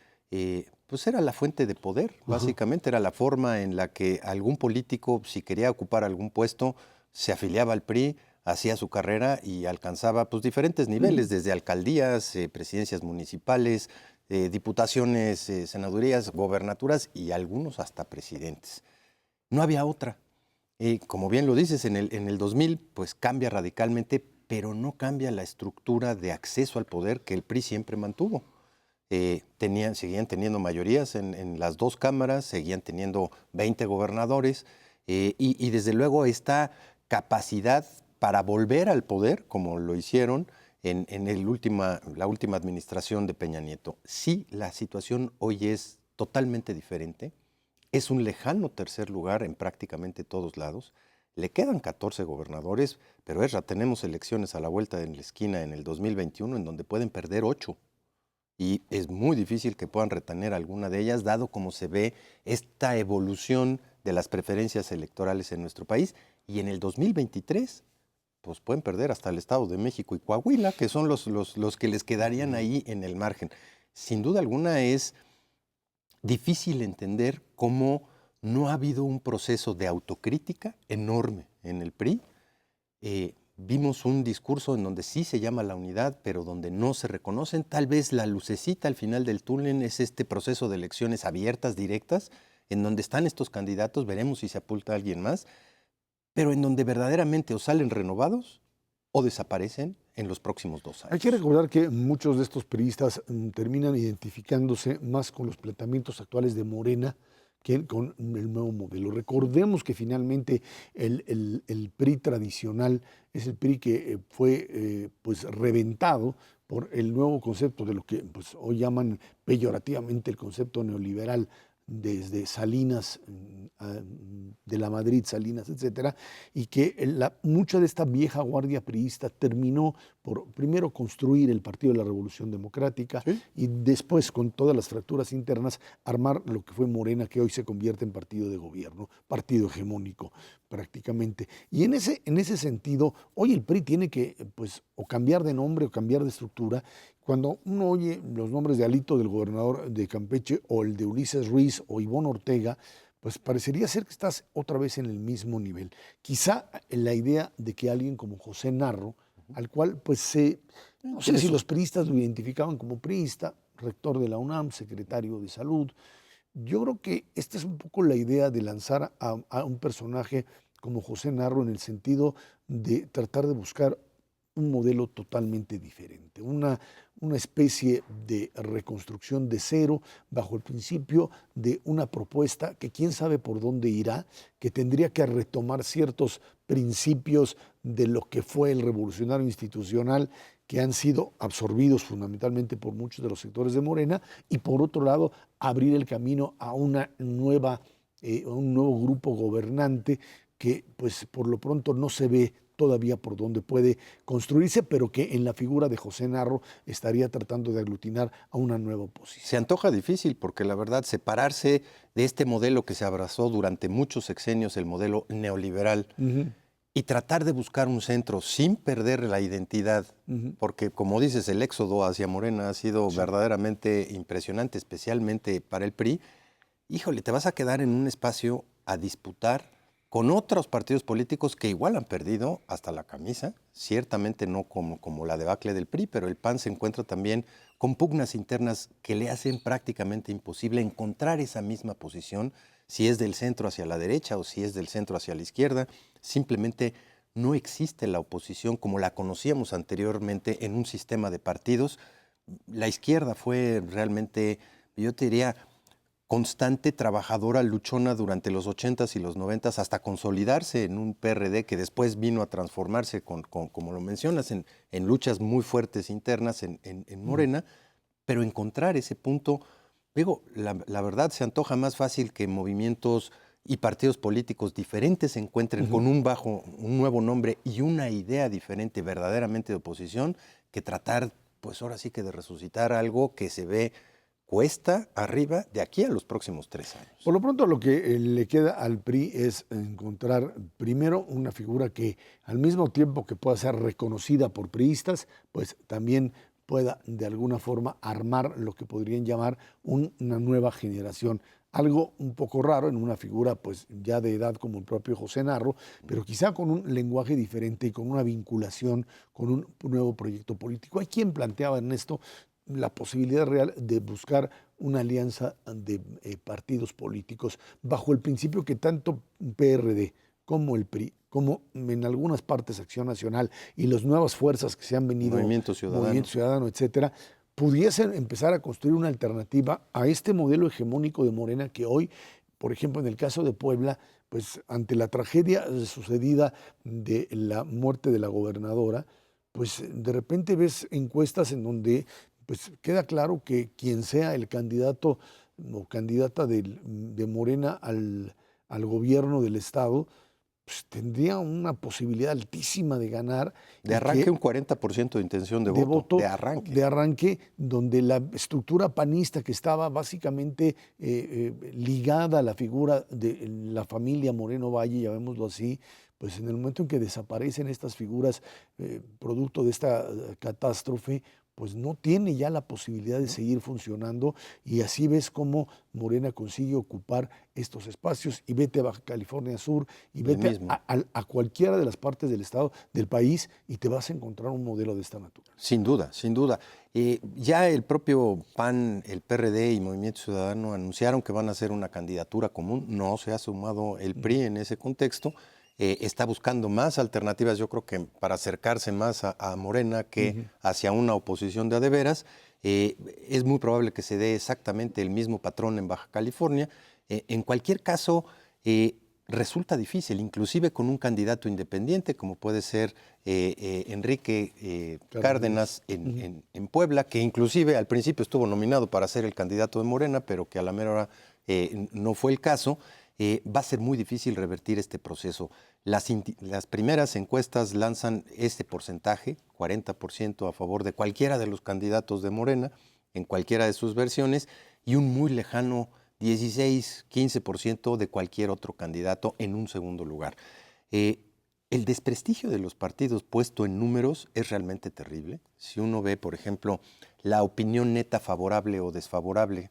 pues era la fuente de poder, básicamente era la forma en la que algún político, si quería ocupar algún puesto, se afiliaba al PRI, hacía su carrera y alcanzaba pues, diferentes niveles, desde alcaldías, presidencias municipales, diputaciones, senadurías, gobernaturas y algunos hasta presidentes. No había otra. Como bien lo dices, en el 2000 pues cambia radicalmente, pero no cambia la estructura de acceso al poder que el PRI siempre mantuvo. Seguían teniendo mayorías en las 2 cámaras, seguían teniendo 20 gobernadores y desde luego esta capacidad para volver al poder, como lo hicieron en la última administración de Peña Nieto. Sí, la situación hoy es totalmente diferente. Es un lejano tercer lugar en prácticamente todos lados. Le quedan 14 gobernadores, pero tenemos elecciones a la vuelta de la esquina en el 2021 en donde pueden perder 8. Y es muy difícil que puedan retener alguna de ellas, dado como se ve esta evolución de las preferencias electorales en nuestro país. Y en el 2023 pues pueden perder hasta el Estado de México y Coahuila, que son los que les quedarían ahí en el margen. Sin duda alguna es difícil entender cómo no ha habido un proceso de autocrítica enorme en el PRI. Vimos un discurso en donde sí se llama la unidad, pero donde no se reconocen. Tal vez la lucecita al final del túnel es este proceso de elecciones abiertas, directas, en donde están estos candidatos, veremos si se apunta alguien más, pero en donde verdaderamente o salen renovados o desaparecen en los próximos 2 años. Hay que recordar que muchos de estos priistas terminan identificándose más con los planteamientos actuales de Morena que con el nuevo modelo. Recordemos que finalmente el PRI tradicional es el PRI que fue pues reventado por el nuevo concepto de lo que pues, hoy llaman peyorativamente el concepto neoliberal, desde Salinas, de la Madrid, Salinas, etcétera, y que mucha de esta vieja guardia priista terminó por primero construir el Partido de la Revolución Democrática y después, con todas las fracturas internas, armar lo que fue Morena, que hoy se convierte en partido de gobierno, partido hegemónico prácticamente. Y en ese sentido, hoy el PRI tiene que pues, o cambiar de nombre o cambiar de estructura. Cuando uno oye los nombres de Alito, del gobernador de Campeche, o el de Ulises Ruiz o Ivonne Ortega, pues parecería ser que estás otra vez en el mismo nivel. Quizá la idea de que alguien como José Narro, al cual pues no sé si los priistas lo identificaban como priista, rector de la UNAM, secretario de Salud, yo creo que esta es un poco la idea de lanzar a un personaje como José Narro en el sentido de tratar de buscar un modelo totalmente diferente, una especie de reconstrucción de cero bajo el principio de una propuesta que quién sabe por dónde irá, que tendría que retomar ciertos principios de lo que fue el revolucionario institucional que han sido absorbidos fundamentalmente por muchos de los sectores de Morena y por otro lado abrir el camino a un nuevo grupo gobernante que pues por lo pronto no se ve todavía por dónde puede construirse, pero que en la figura de José Narro estaría tratando de aglutinar a una nueva oposición. Se antoja difícil porque la verdad separarse de este modelo que se abrazó durante muchos sexenios, el modelo neoliberal, y tratar de buscar un centro sin perder la identidad, porque como dices, el éxodo hacia Morena ha sido verdaderamente impresionante, especialmente para el PRI. Híjole, te vas a quedar en un espacio a disputar con otros partidos políticos que igual han perdido hasta la camisa, ciertamente no como la debacle del PRI, pero el PAN se encuentra también con pugnas internas que le hacen prácticamente imposible encontrar esa misma posición, si es del centro hacia la derecha o si es del centro hacia la izquierda. Simplemente no existe la oposición como la conocíamos anteriormente en un sistema de partidos. La izquierda fue realmente, yo te diría, constante, trabajadora, luchona durante los 80s y los 90s hasta consolidarse en un PRD que después vino a transformarse, como lo mencionas, en luchas muy fuertes internas en Morena, pero encontrar ese punto, digo, la verdad se antoja más fácil que movimientos y partidos políticos diferentes se encuentren con un nuevo nombre y una idea diferente verdaderamente de oposición, que tratar, pues ahora sí que de resucitar algo que se ve cuesta arriba de aquí a los próximos 3 años. Por lo pronto, lo que le queda al PRI es encontrar primero una figura que al mismo tiempo que pueda ser reconocida por priistas, pues también pueda de alguna forma armar lo que podrían llamar una nueva generación. Algo un poco raro en una figura pues ya de edad como el propio José Narro, pero quizá con un lenguaje diferente y con una vinculación con un nuevo proyecto político. Hay quien planteaba en esto la posibilidad real de buscar una alianza de partidos políticos bajo el principio que tanto PRD como el PRI, como en algunas partes Acción Nacional y las nuevas fuerzas que se han venido, Movimiento Ciudadano, etcétera, pudiesen empezar a construir una alternativa a este modelo hegemónico de Morena que hoy, por ejemplo, en el caso de Puebla, pues ante la tragedia sucedida de la muerte de la gobernadora, pues de repente ves encuestas en donde pues queda claro que quien sea el candidato o candidata de Morena al gobierno del Estado, pues tendría una posibilidad altísima de ganar. De arranque un 40% de intención de voto. De arranque. De arranque, donde la estructura panista que estaba básicamente ligada a la figura de la familia Moreno Valle, llamémoslo así, pues en el momento en que desaparecen estas figuras producto de esta catástrofe, pues no tiene ya la posibilidad de seguir funcionando, y así ves cómo Morena consigue ocupar estos espacios, y vete a Baja California Sur y vete a cualquiera de las partes del estado, del país, y te vas a encontrar un modelo de esta naturaleza. Sin duda, sin duda. Ya el propio PAN, el PRD y Movimiento Ciudadano anunciaron que van a hacer una candidatura común. No se ha sumado el PRI en ese contexto. Está buscando más alternativas, yo creo que para acercarse más a Morena que hacia una oposición de a de veras. Es muy probable que se dé exactamente el mismo patrón en Baja California. En cualquier caso, resulta difícil, inclusive con un candidato independiente, como puede ser Enrique Cárdenas en Puebla, que inclusive al principio estuvo nominado para ser el candidato de Morena, pero que a la mera hora no fue el caso. Va a ser muy difícil revertir este proceso. Las primeras encuestas lanzan este porcentaje, 40% a favor de cualquiera de los candidatos de Morena, en cualquiera de sus versiones, y un muy lejano 16-15% de cualquier otro candidato en un segundo lugar. El desprestigio de los partidos puesto en números es realmente terrible. Si uno ve, por ejemplo, la opinión neta favorable o desfavorable,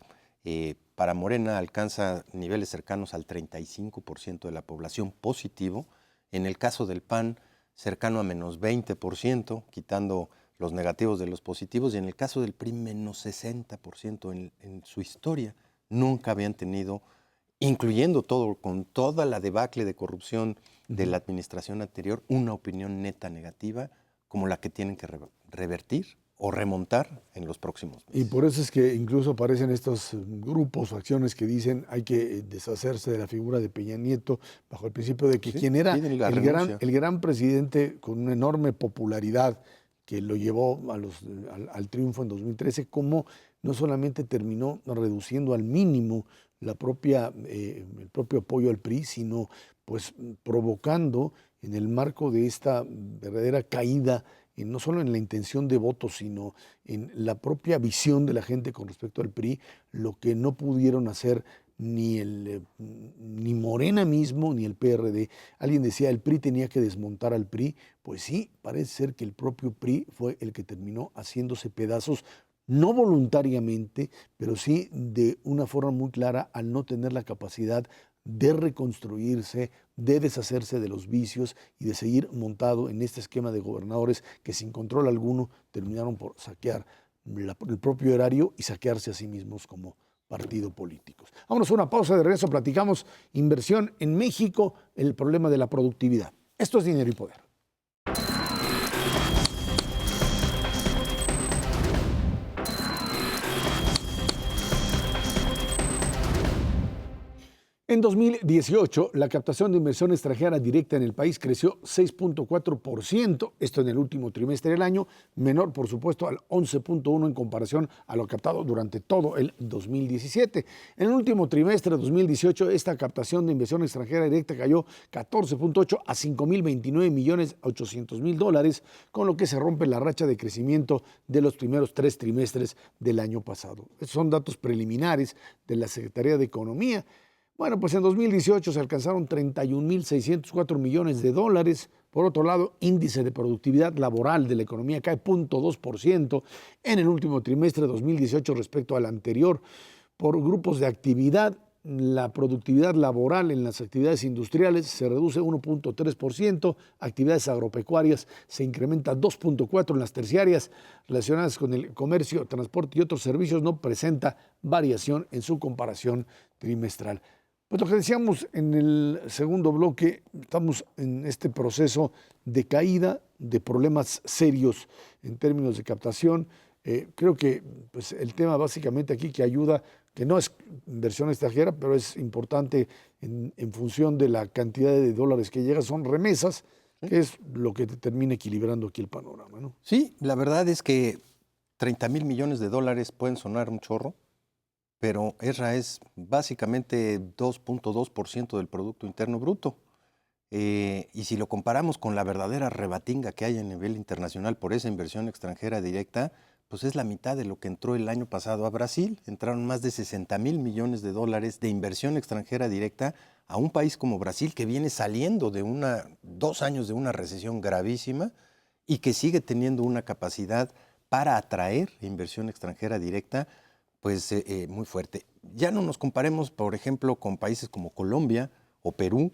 para Morena alcanza niveles cercanos al 35% de la población positivo. En el caso del PAN, cercano a menos 20%, quitando los negativos de los positivos. Y en el caso del PRI, menos 60% en su historia. Nunca habían tenido, incluyendo con toda la debacle de corrupción de la administración anterior, una opinión neta negativa como la que tienen que revertir o remontar en los próximos meses. Y por eso es que incluso aparecen estos grupos o acciones que dicen hay que deshacerse de la figura de Peña Nieto bajo el principio de que quien era el gran presidente con una enorme popularidad que lo llevó al triunfo en 2013, como no solamente terminó reduciendo al mínimo el propio apoyo al PRI, sino pues provocando en el marco de esta verdadera caída no solo en la intención de voto, sino en la propia visión de la gente con respecto al PRI, lo que no pudieron hacer ni Morena mismo, ni el PRD. Alguien decía, el PRI tenía que desmontar al PRI. Pues sí, parece ser que el propio PRI fue el que terminó haciéndose pedazos, no voluntariamente, pero sí de una forma muy clara al no tener la capacidad de reconstruirse, de deshacerse de los vicios y de seguir montado en este esquema de gobernadores que sin control alguno terminaron por saquear el propio erario y saquearse a sí mismos como partido políticos. Vámonos a una pausa, de regreso platicamos inversión en México, el problema de la productividad. Esto es Dinero y Poder. En 2018, la captación de inversión extranjera directa en el país creció 6.4%, esto en el último trimestre del año, menor por supuesto al 11.1% en comparación a lo captado durante todo el 2017. En el último trimestre de 2018, esta captación de inversión extranjera directa cayó 14.8% a $5.029.800.000, con lo que se rompe la racha de crecimiento de los primeros 3 trimestres del año pasado. Estos son datos preliminares de la Secretaría de Economía. Bueno, pues en 2018 se alcanzaron $31.604 millones. Por otro lado, índice de productividad laboral de la economía cae 0.2% en el último trimestre de 2018 respecto al anterior. Por grupos de actividad, la productividad laboral en las actividades industriales se reduce 1.3%, actividades agropecuarias se incrementa 2.4%, en las terciarias relacionadas con el comercio, transporte y otros servicios no presenta variación en su comparación trimestral. Pues lo que decíamos en el segundo bloque, estamos en este proceso de caída, de problemas serios en términos de captación. Creo que pues, el tema básicamente aquí que ayuda, que no es inversión extranjera, pero es importante en función de la cantidad de dólares que llega, son remesas, que es lo que termina equilibrando aquí el panorama, ¿no? Sí, la verdad es que 30,000 millones de dólares pueden sonar un chorro, pero es básicamente 2.2% del Producto Interno Bruto. Y si lo comparamos con la verdadera rebatinga que hay a nivel internacional por esa inversión extranjera directa, pues es la mitad de lo que entró el año pasado a Brasil. Entraron más de 60,000 millones de dólares de inversión extranjera directa a un país como Brasil que viene saliendo de 2 años de una recesión gravísima y que sigue teniendo una capacidad para atraer inversión extranjera directa pues muy fuerte. Ya no nos comparemos, por ejemplo, con países como Colombia o Perú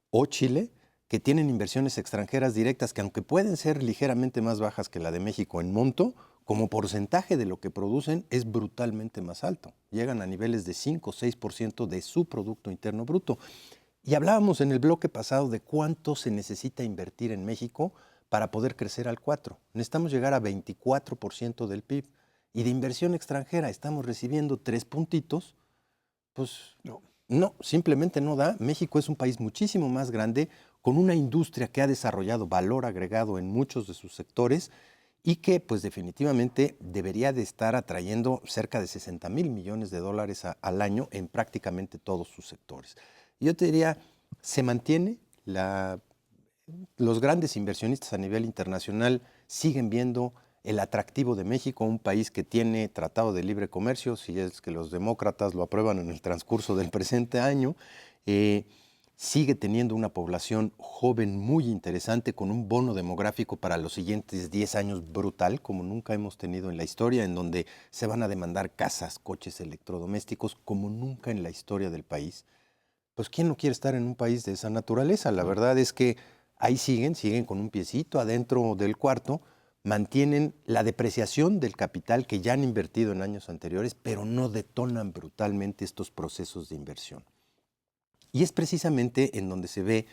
o Chile, que tienen inversiones extranjeras directas que aunque pueden ser ligeramente más bajas que la de México en monto, como porcentaje de lo que producen es brutalmente más alto. Llegan a niveles de 5 o 6% de su Producto Interno Bruto. Y hablábamos en el bloque pasado de cuánto se necesita invertir en México para poder crecer al 4%. Necesitamos llegar a 24% del PIB. Y de inversión extranjera estamos recibiendo 3 puntitos, pues no, simplemente no da. México es un país muchísimo más grande, con una industria que ha desarrollado valor agregado en muchos de sus sectores y que pues definitivamente debería de estar atrayendo cerca de 60,000 millones de dólares al año en prácticamente todos sus sectores. Yo te diría, se mantiene, los grandes inversionistas a nivel internacional siguen viendo el atractivo de México, un país que tiene tratado de libre comercio, si es que los demócratas lo aprueban en el transcurso del presente año, sigue teniendo una población joven muy interesante con un bono demográfico para los siguientes 10 años brutal, como nunca hemos tenido en la historia, en donde se van a demandar casas, coches, electrodomésticos, como nunca en la historia del país. Pues ¿quién no quiere estar en un país de esa naturaleza? La verdad es que ahí siguen con un piecito adentro del cuarto, mantienen la depreciación del capital que ya han invertido en años anteriores, pero no detonan brutalmente estos procesos de inversión. Y es precisamente en donde se ve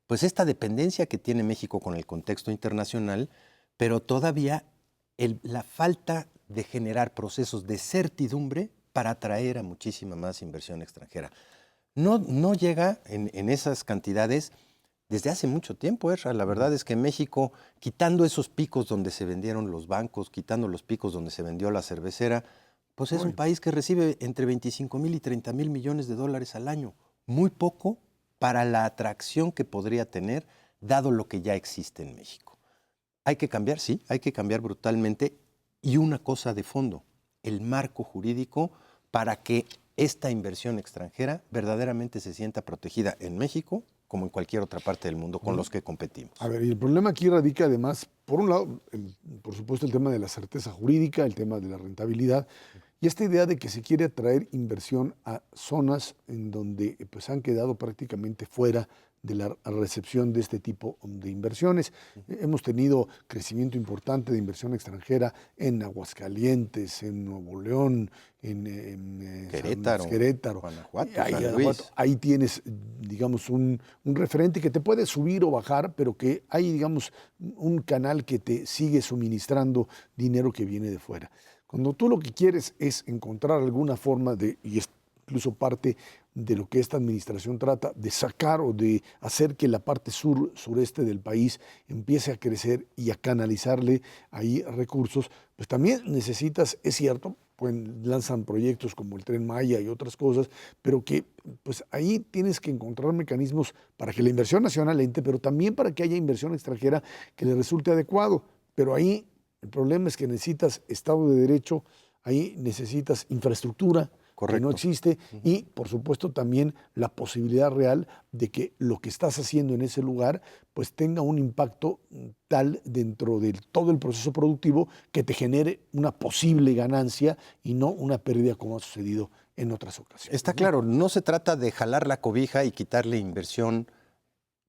pues, esta dependencia que tiene México con el contexto internacional, pero todavía la falta de generar procesos de certidumbre para atraer a muchísima más inversión extranjera. No llega en esas cantidades desde hace mucho tiempo, Ezra. La verdad es que México, quitando esos picos donde se vendieron los bancos, quitando los picos donde se vendió la cervecera, pues es un país que recibe entre 25,000 y 30,000 millones de dólares al año. Muy poco para la atracción que podría tener, dado lo que ya existe en México. Hay que cambiar, sí, hay que cambiar brutalmente. Y una cosa de fondo, el marco jurídico para que esta inversión extranjera verdaderamente se sienta protegida en México como en cualquier otra parte del mundo con los que competimos. A ver, y el problema aquí radica además, por un lado, por supuesto, el tema de la certeza jurídica, el tema de la rentabilidad, Y esta idea de que se quiere atraer inversión a zonas en donde pues, han quedado prácticamente fuera de la recepción de este tipo de inversiones. Hemos tenido crecimiento importante de inversión extranjera en Aguascalientes, en Nuevo León, en Querétaro, Guanajuato, Guanajuato. San Luis. Ahí tienes, digamos, un referente que te puede subir o bajar, pero que hay, digamos, un canal que te sigue suministrando dinero que viene de fuera. Cuando tú lo que quieres es encontrar alguna forma de, y es incluso parte de lo que esta administración trata, de sacar o de hacer que la parte sureste del país empiece a crecer y a canalizarle ahí recursos, pues también necesitas, es cierto, pues lanzan proyectos como el Tren Maya y otras cosas, pero que pues ahí tienes que encontrar mecanismos para que la inversión nacional entre, pero también para que haya inversión extranjera que le resulte adecuado. Pero ahí el problema es que necesitas Estado de Derecho, ahí necesitas infraestructura, que no existe, y por supuesto también la posibilidad real de que lo que estás haciendo en ese lugar pues tenga un impacto tal dentro de todo el proceso productivo que te genere una posible ganancia y no una pérdida como ha sucedido en otras ocasiones. Está claro, no se trata de jalar la cobija y quitarle inversión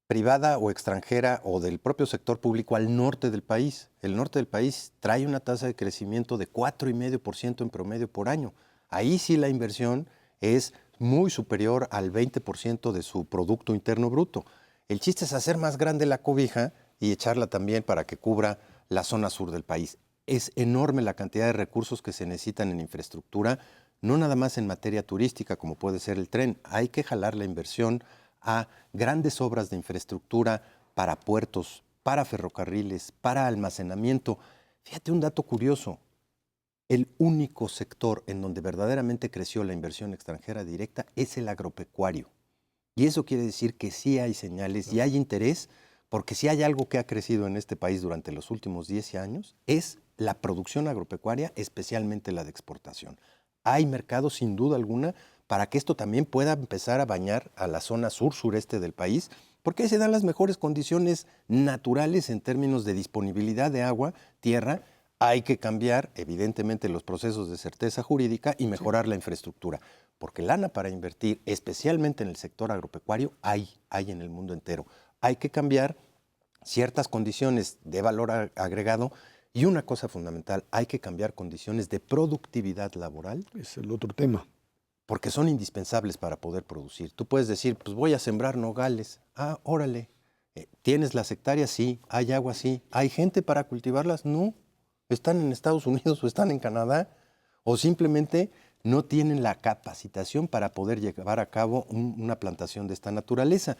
privada o extranjera o del propio sector público al norte del país. El norte del país trae una tasa de crecimiento de 4,5% en promedio por año. Ahí sí la inversión es muy superior al 20% de su Producto Interno Bruto. El chiste es hacer más grande la cobija y echarla también para que cubra la zona sur del país. Es enorme la cantidad de recursos que se necesitan en infraestructura, no nada más en materia turística como puede ser el tren. Hay que jalar la inversión a grandes obras de infraestructura para puertos, para ferrocarriles, para almacenamiento. Fíjate un dato curioso. El único sector en donde verdaderamente creció la inversión extranjera directa es el agropecuario. Y eso quiere decir que sí hay señales y hay interés, porque si hay algo que ha crecido en este país durante los últimos 10 años, es la producción agropecuaria, especialmente la de exportación. Hay mercado, sin duda alguna, para que esto también pueda empezar a bañar a la zona sur-sureste del país, porque ahí se dan las mejores condiciones naturales en términos de disponibilidad de agua, tierra. Hay que cambiar, evidentemente, los procesos de certeza jurídica y mejorar la infraestructura, porque lana para invertir, especialmente en el sector agropecuario, hay en el mundo entero. Hay que cambiar ciertas condiciones de valor agregado y una cosa fundamental, hay que cambiar condiciones de productividad laboral. Es el otro tema. Porque son indispensables para poder producir. Tú puedes decir, pues voy a sembrar nogales. Ah, órale. ¿Tienes las hectáreas? Sí. ¿Hay agua? Sí. ¿Hay gente para cultivarlas? No. Están en Estados Unidos o están en Canadá, o simplemente no tienen la capacitación para poder llevar a cabo una plantación de esta naturaleza.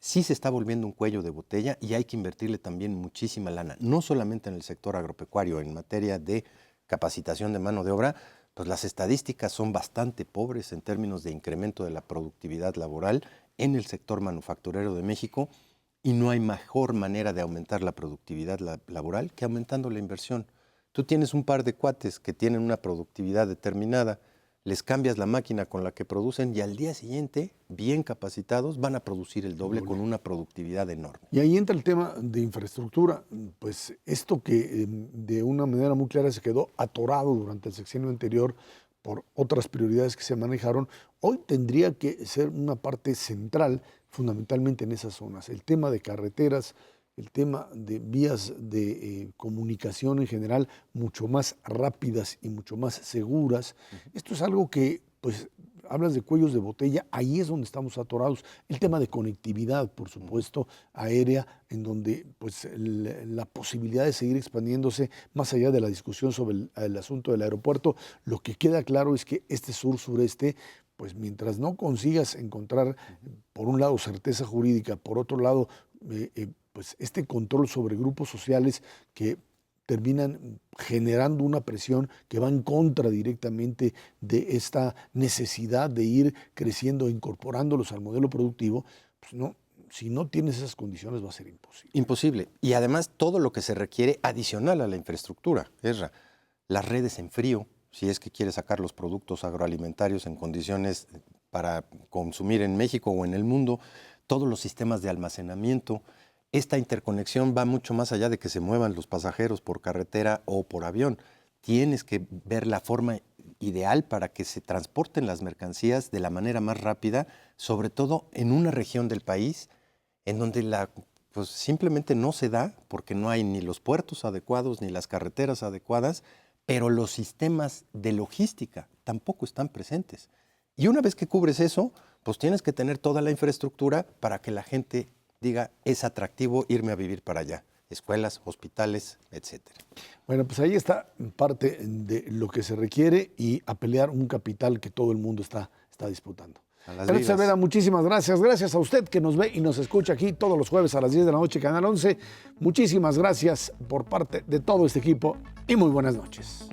Sí se está volviendo un cuello de botella y hay que invertirle también muchísima lana, no solamente en el sector agropecuario, en materia de capacitación de mano de obra, pues las estadísticas son bastante pobres en términos de incremento de la productividad laboral en el sector manufacturero de México, y no hay mejor manera de aumentar la productividad laboral que aumentando la inversión. Tú tienes un par de cuates que tienen una productividad determinada, les cambias la máquina con la que producen y al día siguiente, bien capacitados, van a producir el doble con una productividad enorme. Y ahí entra el tema de infraestructura. Pues esto que de una manera muy clara se quedó atorado durante el sexenio anterior por otras prioridades que se manejaron, hoy tendría que ser una parte central fundamentalmente en esas zonas. El tema de carreteras, el tema de vías de comunicación en general mucho más rápidas y mucho más seguras. Esto es algo que, pues, hablas de cuellos de botella, ahí es donde estamos atorados. El tema de conectividad, por supuesto, aérea, en donde pues, la posibilidad de seguir expandiéndose, más allá de la discusión sobre el asunto del aeropuerto, lo que queda claro es que este sur-sureste, pues mientras no consigas encontrar, por un lado, certeza jurídica, por otro lado, pues este control sobre grupos sociales que terminan generando una presión que va en contra directamente de esta necesidad de ir creciendo, incorporándolos al modelo productivo, pues no, si no tienes esas condiciones va a ser imposible. Imposible. Y además todo lo que se requiere adicional a la infraestructura, Esra, las redes en frío, si es que quieres sacar los productos agroalimentarios en condiciones para consumir en México o en el mundo, todos los sistemas de almacenamiento. Esta interconexión va mucho más allá de que se muevan los pasajeros por carretera o por avión. Tienes que ver la forma ideal para que se transporten las mercancías de la manera más rápida, sobre todo en una región del país en donde pues simplemente no se da porque no hay ni los puertos adecuados ni las carreteras adecuadas, pero los sistemas de logística tampoco están presentes. Y una vez que cubres eso, pues tienes que tener toda la infraestructura para que la gente diga, es atractivo irme a vivir para allá. Escuelas, hospitales, etcétera. Bueno, pues ahí está parte de lo que se requiere y a pelear un capital que todo el mundo está disputando. Ernesto Cervera, muchísimas gracias. Gracias a usted que nos ve y nos escucha aquí todos los jueves a las 10 de la noche, Canal 11. Muchísimas gracias por parte de todo este equipo y muy buenas noches.